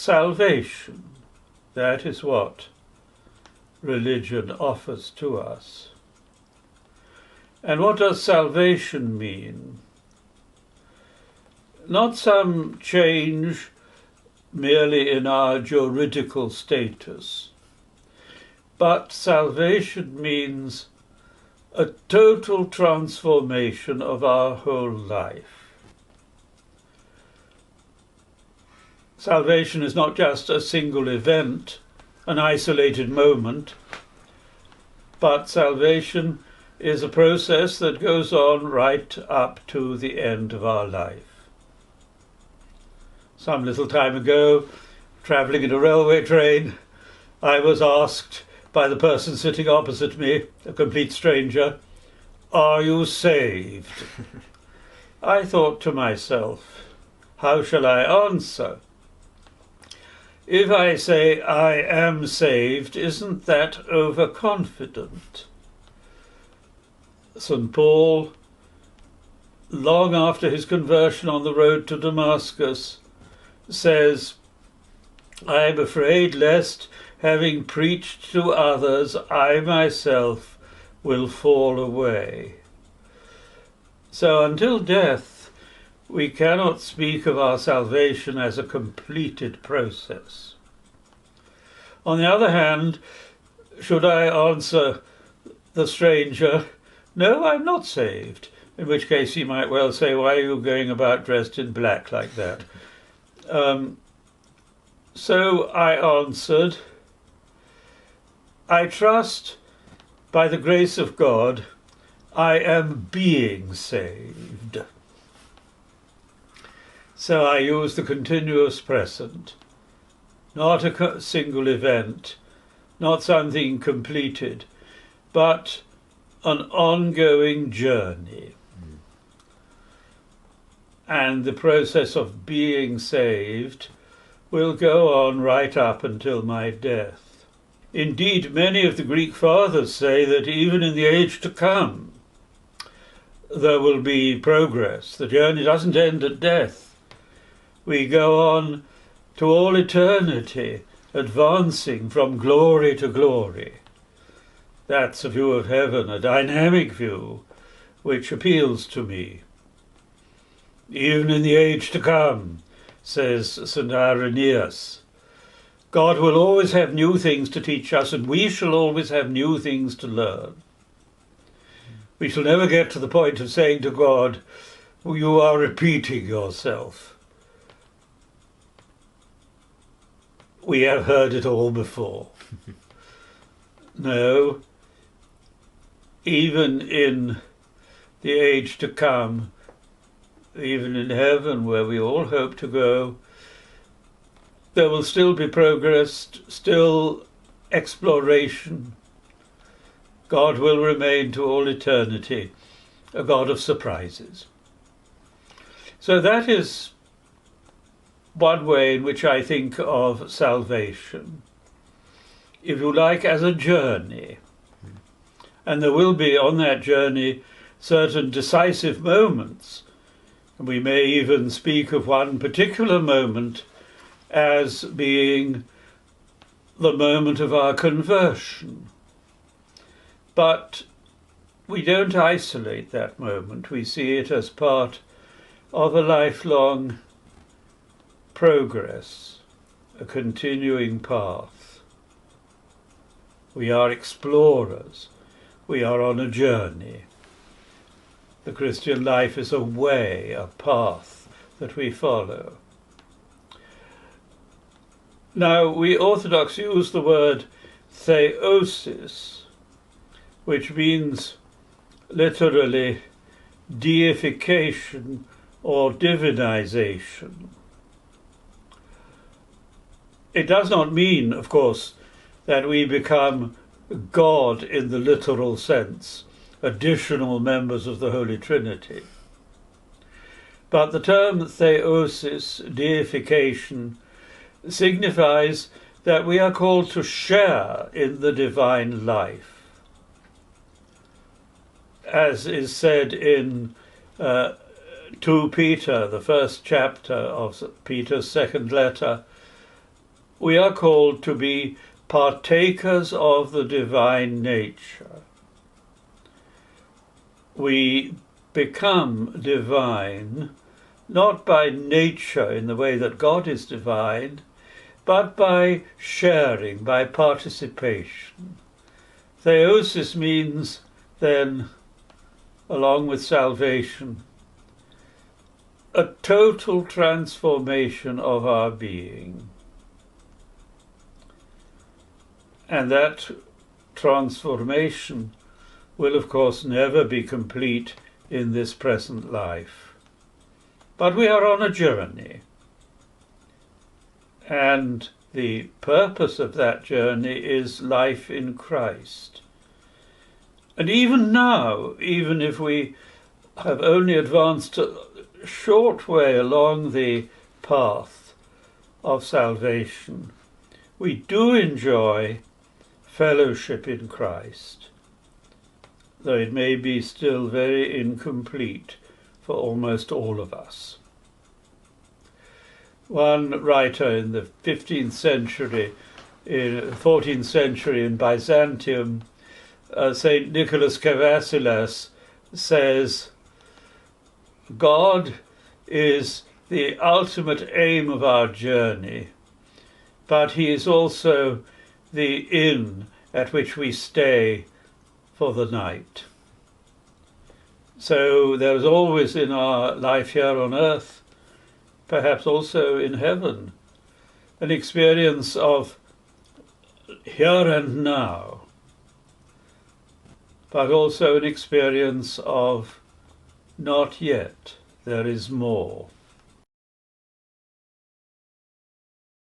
salvation. That is what religion offers to us. And what does salvation mean? Not some change merely in our juridical status, but salvation means a total transformation of our whole life. Salvation is not just a single event, an isolated moment, but salvation is a process that goes on right up to the end of our life. Some little time ago, travelling in a railway train, I was asked by the person sitting opposite me, a complete stranger, "Are you saved?" I thought to myself, how shall I answer? If I say I am saved, isn't that overconfident? St. Paul, long after his conversion on the road to Damascus, says, "I am afraid lest, having preached to others, I myself will fall away." So until death, we cannot speak of our salvation as a completed process. On the other hand, should I answer the stranger, "No, I'm not saved," in which case he might well say, "Why are you going about dressed in black like that?" So I answered, "I trust, by the grace of God, I am being saved." So I use the continuous present, not a single event, not something completed, but an ongoing journey. And the process of being saved will go on right up until my death. Indeed, many of the Greek fathers say that even in the age to come, there will be progress. The journey doesn't end at death. We go on to all eternity, advancing from glory to glory. That's a view of heaven, a dynamic view, which appeals to me. Even in the age to come, says St. Irenaeus, God will always have new things to teach us, and we shall always have new things to learn. We shall never get to the point of saying to God, "You are repeating yourself." We have heard it all before. No, even in the age to come, even in heaven where we all hope to go, there will still be progress, still exploration. God will remain to all eternity a God of surprises. So that is one way in which I think of salvation, if you like, as a journey. And there will be on that journey certain decisive moments. And we may even speak of one particular moment as being the moment of our conversion. But we don't isolate that moment. We see it as part of a lifelong progress, a continuing path. We are explorers. We are on a journey. The Christian life is a way, a path that we follow. Now, we Orthodox use the word theosis, which means literally deification or divinization. It does not mean, of course, that we become God in the literal sense, additional members of the Holy Trinity. But the term theosis, deification, signifies that we are called to share in the divine life. As is said in 2 Peter, the first chapter of Peter's second letter, we are called to be partakers of the divine nature. We become divine not by nature in the way that God is divine, but by sharing, by participation. Theosis means then, along with salvation, a total transformation of our being. And that transformation will, of course, never be complete in this present life. But we are on a journey. And the purpose of that journey is life in Christ. And even now, even if we have only advanced a short way along the path of salvation, we do enjoy fellowship in Christ, though it may be still very incomplete for almost all of us. One writer in the 15th century, 14th century in Byzantium, St. Nicholas Kavasilas, says, God is the ultimate aim of our journey, but he is also the inn at which we stay for the night. So there is always in our life here on earth, perhaps also in heaven, an experience of here and now, but also an experience of not yet, there is more.